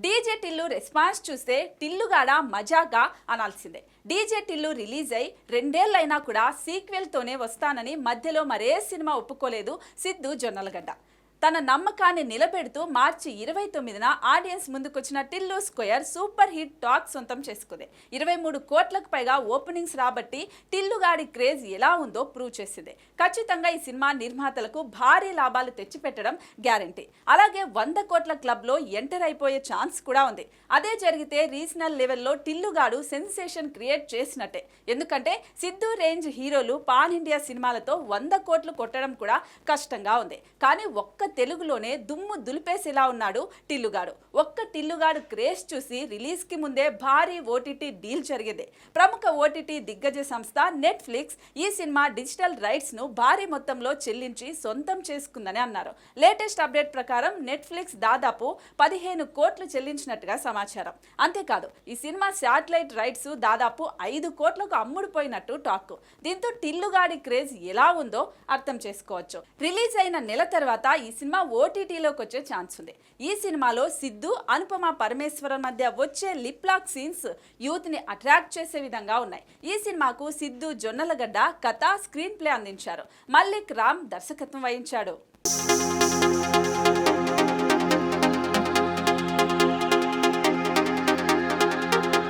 DJ Tillu response చూస్తే టిల్లుగాడ మజాగా అనాల్సిందే. DJ Tillu release అయి 2 ఏళ్లైనా కూడా సీక్వెల్ తోనే వస్తానని మధ్యలో మరే సినిమా ఒప్పుకోలేదు సిద్ధు జొన్నలగడ్డ. తన నమ్మకాన్ని నిలబెడుతూ మార్చి 29న ఆడియన్స్ ముందుకొచ్చిన Tillu Square super hit talk సొంతం చేసుకుంది. 23 కోట్లకు పైగా ఓపెనింగ్స్ రాబట్టి టిల్లుగాడి క్రేజ్ ఎలా ఉందో ప్రూవ్ చేసింది. ఖచ్చితంగా ఈ సినిమా నిర్మాతలకు భారీ లాభాలు తెచ్చిపెట్టడం గ్యారంటీ. అలాగే 100 కోట్ల క్లబ్లో ఎంటర్ అయిపోయే ఛాన్స్ కూడా ఉంది. అదే జరిగితే రీజనల్ లెవెల్లో టిల్లుగాడు సెన్సేషన్ క్రియేట్ చేసినట్టే. ఎందుకంటే సిద్ధు రేంజ్ హీరోలు పాన్ ఇండియా సినిమాలతో 100 కోట్లు కొట్టడం కూడా కష్టంగా ఉంది. కానీ ఒక్క తెలుగులోనే దుమ్ము దులిపేసేలా ఉన్నాడు టిల్లుగాడు. ఒక్క టిల్లుగాడు క్రేజ్ చూసి రిలీజ్ కి ముందే భారీ ఓటీటీ డీల్ జరిగింది. ప్రముఖ ఓటీటీ దిగ్గజ సంస్థ నెట్ఫ్లిక్స్ ఈ సినిమా డిజిటల్ రైట్స్ ను భారీ మొత్తంలో చెల్లించి సొంతం చేసుకుందని అన్నారు. లేటెస్ట్ అప్డేట్ ప్రకారం నెట్ఫ్లిక్స్ దాదాపు 15 కోట్లు చెల్లించినట్టుగా సమాచారం. అంతేకాదు ఈ సినిమా శాటిలైట్ రైట్స్ దాదాపు 5 కోట్లకు అమ్ముడుపోయినట్టు టాక్. దీంతో టిల్లుగాడి క్రేజ్ ఎలా ఉందో అర్థం చేసుకోవచ్చు. రిలీజ్ అయిన నెల తర్వాత ఈ సినిమా ఓటీటీలోకి వచ్చే ఛాన్స్ ఉంది. ఈ సినిమాలో సిద్ధు, అనుపమ పరమేశ్వరన్ మధ్య వచ్చే లిప్ లాక్ సీన్స్ యూత్ ని అట్రాక్ట్ చేసే విధంగా ఉన్నాయి. ఈ సినిమాకు సిద్ధు జొన్నలగడ్డ కథ, స్క్రీన్ ప్లే అందించారు. మల్లిక్ రామ్ దర్శకత్వం వహించాడు.